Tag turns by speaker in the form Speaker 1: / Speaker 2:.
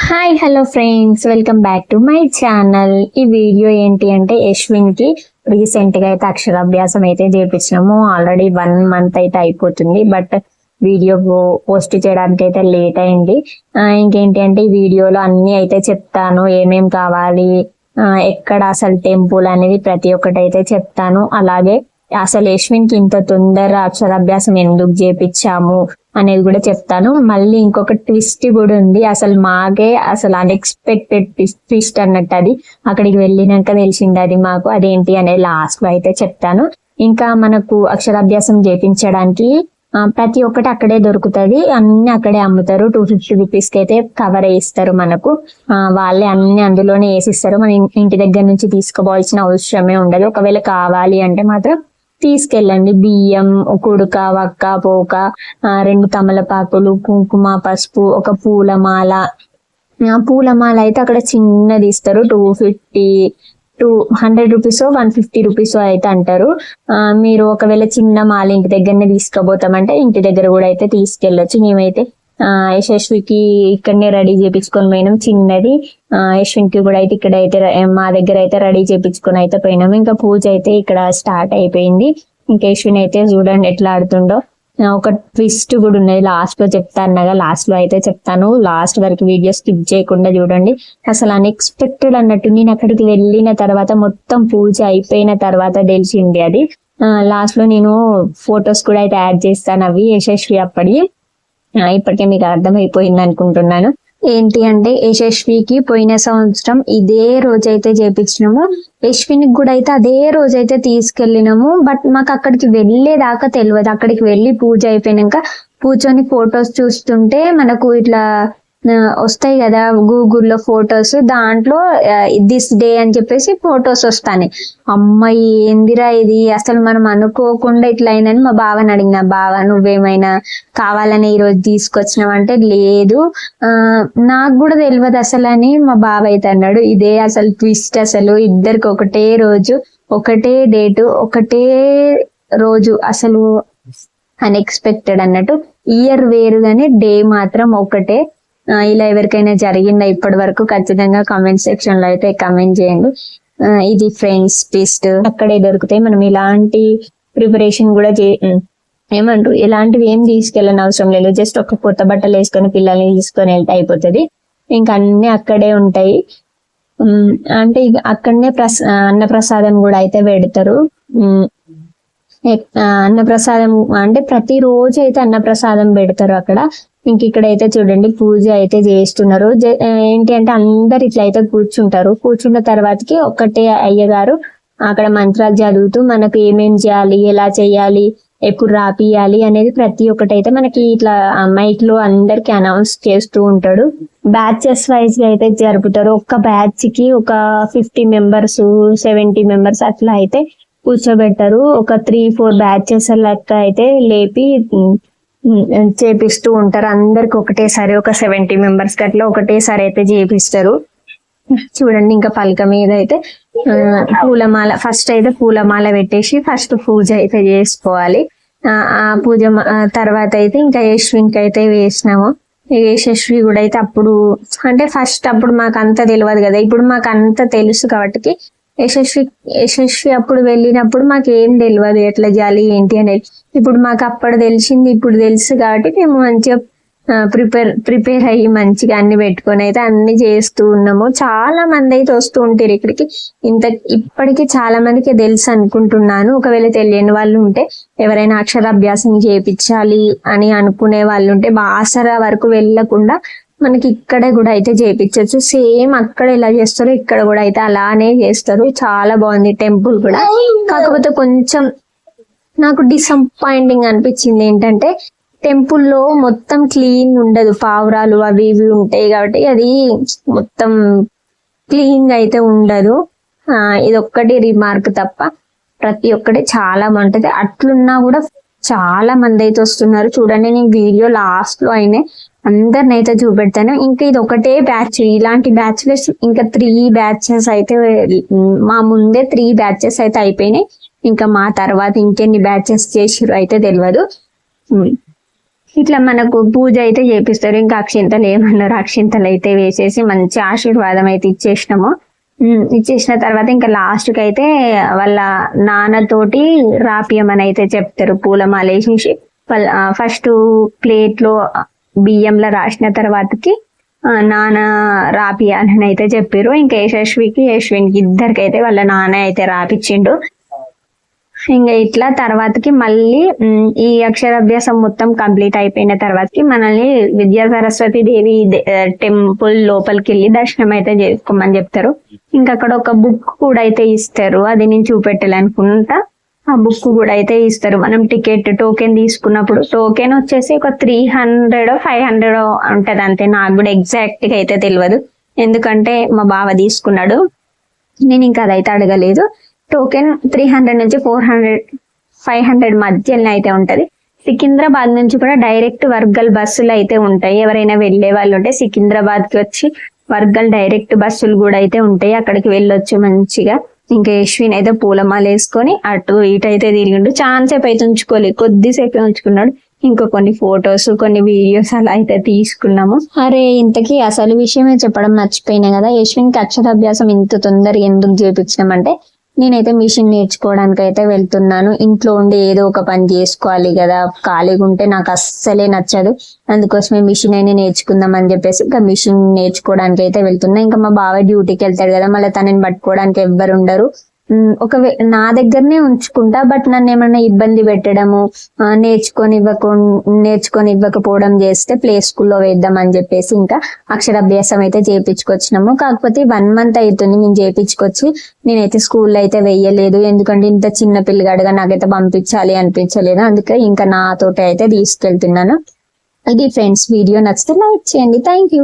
Speaker 1: Hi hello friends, welcome back to my channel. ఈ video ఏంటి అంటే యశ్విన్ కి రీసెంట్ గా అయితే అక్షరాభ్యాసం అయితే చేపించినాము. ఆల్రెడీ 1 month అయితే అయిపోతుంది, బట్ వీడియో పోస్ట్ చేయడానికి అయితే లేట్ అయింది. ఇంకేంటి అంటే ఈ వీడియోలో అన్ని అయితే చెప్తాను, ఏమేం కావాలి, ఎక్కడ అసలు టెంపుల్ అనేది ప్రతి ఒక్కటి అయితే చెప్తాను. అలాగే అసలు యశ్విన్ కి ఇంత తొందర అక్షరాభ్యాసం ఎందుకు చేపించాము అనేది కూడా చెప్తాను. మళ్ళీ ఇంకొక ట్విస్ట్ కూడా ఉంది, మాకే అన్ఎక్స్పెక్టెడ్ ట్విస్ట్ అన్నట్టు. అది అక్కడికి వెళ్ళినాక తెలిసింది అది మాకు. అదేంటి అనేది లాస్ట్ లో అయితే చెప్తాను. ఇంకా మనకు అక్షరాభ్యాసం చేపించడానికి ప్రతి ఒక్కటి అక్కడే దొరుకుతుంది, అన్ని అక్కడే అమ్ముతారు. 250 రూపీస్ కి అయితే కవర్ వేస్తారు మనకు. వాళ్ళే అన్ని అందులోనే వేసిస్తారు. మన ఇంటి దగ్గర నుంచి తీసుకోవాల్సిన అవసరమే ఉండదు. ఒకవేళ కావాలి అంటే మాత్రం తీసుకెళ్ళండి. బియ్యం, కుడుక, వక్క, పోక, 2 తమలపాకులు, కుంకుమ, పసుపు, ఒక పూలమాల. పూలమాల అయితే అక్కడ చిన్నది ఇస్తారు. 100 రూపీస్ 150 రూపీస్ అయితే అంటారు. మీరు ఒకవేళ చిన్న మాల ఇంటి దగ్గరనే తీసుకోబోతామంటే ఇంటి దగ్గర కూడా అయితే తీసుకెళ్ళొచ్చు. మేమైతే యశస్వికి ఇక్కడనే రెడీ చేపించుకొని పోయినాం చిన్నది. యశ్విన్ కి కూడా అయితే ఇక్కడ అయితే మా దగ్గర అయితే రెడీ చేపించుకొని అయితే పోయినాము. ఇంకా పూజ అయితే ఇక్కడ స్టార్ట్ అయిపోయింది. ఇంకా యశ్విన్ అయితే చూడండి ఎట్లా ఆడుతుండో. ఒక ట్విస్ట్ కూడా ఉన్నది, లాస్ట్ లో చెప్తాను. లాస్ట్ లో అయితే చెప్తాను, లాస్ట్ వరకు వీడియో స్కిప్ చేయకుండా చూడండి. అసలు అన్ఎక్స్పెక్టెడ్ అన్నట్టు. నేను అక్కడికి వెళ్ళిన తర్వాత మొత్తం పూజ అయిపోయిన తర్వాత తెలిసింది అది. లాస్ట్ లో నేను ఫొటోస్ కూడా అయితే యాడ్ చేస్తాను, అవి యశస్వి అప్పటి. ఇప్పటికే మీకు అర్థమైపోయింది అనుకుంటున్నాను. ఏంటి అంటే యశస్వికి పోయిన సంవత్సరం ఇదే రోజైతే చేపించినాము. యశ్వినికి కూడా అయితే అదే రోజైతే తీసుకెళ్ళినాము. బట్ మాకు అక్కడికి వెళ్ళేదాకా తెలియదు. అక్కడికి వెళ్ళి పూజ అయిపోయినాక కూర్చొని ఫొటోస్ చూస్తుంటే మనకు ఇట్లా వస్తాయి కదా గూగుల్లో ఫొటోస్, దాంట్లో దిస్ డే అని చెప్పేసి ఫొటోస్ వస్తాయి. అమ్మాయి ఏందిరా ఇది, అసలు మనం అనుకోకుండా ఇట్లా అయిందని మా బావని అడిగిన, బావ నువ్వేమైనా కావాలని ఈ రోజు తీసుకొచ్చినావంటే లేదు నాకు కూడా తెలియదు అసలు అని మా బావ అయితే అన్నాడు. ఇదే అసలు ట్విస్ట్. అసలు ఇద్దరికి ఒకటే రోజు, ఒకటే డేటు, ఒకటే రోజు. అసలు అన్ఎక్స్పెక్టెడ్ అన్నట్టు. ఇయర్ వేరు కానీ డే మాత్రం ఒకటే. ఇలా ఎవరికైనా జరిగిందా ఇప్పటి వరకు ఖచ్చితంగా కామెంట్ సెక్షన్ లో అయితే కామెంట్ చేయండి. ఇది ఫ్రెండ్స్ ట్విస్ట్. అక్కడే దొరుకుతాయి. మనం ఇలాంటి ప్రిపరేషన్ కూడా ఏమంటారు, ఇలాంటివి ఏం తీసుకెళ్ళని అవసరం లేదు. జస్ట్ ఒక కొత్త బట్టలు వేసుకొని పిల్లల్ని తీసుకొని వెళ్తే అయిపోతుంది. ఇంకా అన్ని అక్కడే ఉంటాయి. అంటే అక్కడనే అన్నప్రసాదం కూడా అయితే పెడతారు. అన్నప్రసాదం అంటే ప్రతి రోజు అయితే అన్నప్రసాదం పెడతారు అక్కడ. ఇంక ఇక్కడైతే చూడండి పూజ అయితే చేస్తున్నారు. ఏంటి అంటే అందరు ఇట్లా అయితే కూర్చుంటారు. కూర్చున్న తర్వాతకి ఒక్కటే అయ్యగారు అక్కడ మంత్రాలు చదువుతూ మనకు ఏమేం చేయాలి, ఎలా చేయాలి, ఎప్పుడు రాపియాలి అనేది ప్రతి ఒక్కటైతే మనకి ఇట్లా మైక్ లో అందరికి అనౌన్స్ చేస్తూ ఉంటాడు. బ్యాచెస్ వైజ్ గా అయితే జరుపుతారు. ఒక్క బ్యాచ్ కి ఒక 50 మెంబర్స్ 70 మెంబర్స్ అట్లా అయితే కూర్చోబెట్టారు. ఒక 3-4 బ్యాచెస్ లెక్క అయితే లేపి చేపిస్తూ ఉంటారు. అందరికి ఒకటేసారి ఒక 70 మెంబర్స్ అట్లా ఒకటేసారి అయితే చేపిస్తారు. చూడండి ఇంకా పలక మీద అయితే పూలమాల, ఫస్ట్ అయితే పూలమాల పెట్టేసి ఫస్ట్ పూజ అయితే చేసుకోవాలి. ఆ పూజ తర్వాత అయితే ఇంకా యశ్విన్కి అయితే వేసినాము. యశస్వి కూడా అయితే అప్పుడు అంటే ఫస్ట్ అప్పుడు మాకు అంత తెలియదు కదా, ఇప్పుడు మాకు అంత తెలుసు కాబట్టి యశస్వి అప్పుడు వెళ్ళినప్పుడు మాకు ఏం తెలియదు ఎట్లా చేయాలి ఏంటి అనేది. ఇప్పుడు మాకు అప్పుడు తెలిసింది, ఇప్పుడు తెలుసు కాబట్టి మేము మంచిగా ప్రిపేర్ అయ్యి మంచిగా అన్ని పెట్టుకొని అయితే అన్ని చేస్తూ ఉన్నాము. చాలా మంది అయితే వస్తూ ఉంటారు ఇక్కడికి. ఇప్పటికీ చాలా మందికి తెలుసు అనుకుంటున్నాను. ఒకవేళ తెలియని వాళ్ళు ఉంటే, ఎవరైనా అక్షరాభ్యాసం చేయించాలి అని అనుకునే వాళ్ళు ఉంటే బాసర వరకు వెళ్ళకుండా మనకి ఇక్కడే కూడా అయితే చేయించవచ్చు. సేమ్ అక్కడ ఎలా చేస్తారో ఇక్కడ కూడా అయితే అలానే చేస్తారు. చాలా బాగుంది టెంపుల్ కూడా. కాకపోతే కొంచెం నాకు డిసప్పాయింటింగ్ అనిపించింది ఏంటంటే టెంపుల్లో మొత్తం క్లీన్ ఉండదు, పావురాలు అవి ఇవి ఉంటాయి కాబట్టి అది మొత్తం క్లీన్ అయితే ఉండదు. ఇది ఒక్కటి రిమార్క్ తప్ప ప్రతి ఒక్కటి చాలా బాగుంటది. అట్లున్నా కూడా చాలా మంది అయితే వస్తున్నారు. చూడండి నేను వీడియో లాస్ట్ లో అయినా అందరిని అయితే చూపెడతాను. ఇంకా ఇది ఒకటే బ్యాచ్. ఇలాంటి బ్యాచ్లెస్ ఇంకా 3 బ్యాచెస్ అయితే, మా ముందే 3 బ్యాచెస్ అయితే అయిపోయినాయి. ఇంకా మా తర్వాత ఇంకెన్ని బ్యాచెస్ చేసిరు అయితే తెలియదు. ఇట్లా మనకు పూజ అయితే చేపిస్తారు. ఇంకా అక్షింతలు ఏమన్నారు, అక్షింతలు అయితే వేసేసి మంచి ఆశీర్వాదం అయితే ఇచ్చేసినాము. ఇచ్చేసిన తర్వాత ఇంకా లాస్ట్ కి అయితే వాళ్ళ నాన్నతోటి రాపియమని అయితే చెప్తారు. పూలమాల వేసి ఫస్ట్ ప్లేట్ లో బియ్యంలో రాసిన తర్వాతకి నాన్న రాపియాలని అయితే చెప్పారు. ఇంకా యశస్వికి యశ్విన్కి ఇద్దరికైతే వాళ్ళ నాన్న అయితే రాపిచ్చిండు. ఇంకా ఇట్లా తర్వాతకి మళ్ళీ ఈ అక్షరాభ్యాసం మొత్తం కంప్లీట్ అయిపోయిన తర్వాతకి మనల్ని విద్యా సరస్వతి దేవి టెంపుల్ లోపలికి వెళ్ళి దర్శనం అయితే చేసుకోమని చెప్తారు. ఇంకా అక్కడ ఒక బుక్ కూడా అయితే ఇస్తారు, అది నేను చూపెట్టాలనుకుంటా. ఆ బుక్ కూడా అయితే ఇస్తారు. మనం టికెట్ టోకెన్ తీసుకున్నప్పుడు టోకెన్ వచ్చేసి ఒక 300 500 ఉంటది అంతే. నాకు కూడా ఎగ్జాక్ట్ గా అయితే తెలియదు, ఎందుకంటే మా బావ తీసుకున్నాడు, నేను ఇంకా అదైతే అడగలేదు. టోకెన్ 300 నుంచి 400 500 మధ్యలో అయితే ఉంటది. సికింద్రాబాద్ నుంచి కూడా డైరెక్ట్ వర్గల్ బస్సులు అయితే ఉంటాయి. ఎవరైనా వెళ్లే వాళ్ళు ఉంటే సికింద్రాబాద్ కి వచ్చి వర్గల్ డైరెక్ట్ బస్సులు కూడా అయితే ఉంటాయి, అక్కడికి వెళ్ళొచ్చు మంచిగా. ఇంకా యశ్విన్ అయితే పూలమాల వేసుకొని అటు ఇటు అయితే తిరిగిండు. చాలాసేపు అయితే ఉంచుకోలేదు, కొద్దిసేపు ఉంచుకున్నాడు. ఇంకా కొన్ని ఫొటోస్ కొన్ని వీడియోస్ అలా అయితే తీసుకున్నాము. అరే ఇంతకీ అసలు విషయమే చెప్పడం మర్చిపోయినా కదా, యశ్విన్కి అక్షరాభ్యాసం ఇంత తొందరగా ఎందుకు చేపించినామంటే, నేనైతే మిషన్ నేర్చుకోవడానికి అయితే వెళ్తున్నాను. ఇంట్లో ఉండి ఏదో ఒక పని చేసుకోవాలి కదా, ఖాళీగా ఉంటే నాకు అస్సలే నచ్చదు. అందుకోసమే మిషన్ అయినా నేర్చుకుందాం అని చెప్పేసి ఇంకా మిషన్ నేర్చుకోవడానికి అయితే వెళ్తున్నా. ఇంకా మా బావ డ్యూటీకి వెళ్తాడు కదా, మళ్ళీ తనని పట్టుకోవడానికి ఎవ్వరు ఉండరు. నా దగ్గరనే ఉంచుకుంటా, బట్ నన్ను ఏమన్నా ఇబ్బంది పెట్టడము, నేర్చుకొని ఇవ్వకపోవడం చేస్తే ప్లే స్కూల్లో వేద్దాం అని చెప్పేసి ఇంకా అక్షరాభ్యాసం అయితే చేయించుకొచ్చినాము. కాకపోతే 1 month అవుతుంది నేను చేయించుకొచ్చి. నేనైతే స్కూల్లో అయితే వెయ్యలేదు, ఎందుకంటే ఇంత చిన్న పిల్లగాడుగా నాకైతే పంపించాలి అనిపించలేదు. అందుకే ఇంకా నాతోటి అయితే తీసుకెళ్తున్నాను. ఇది ఫ్రెండ్స్, వీడియో నచ్చితే లైక్ చేయండి. Thank you.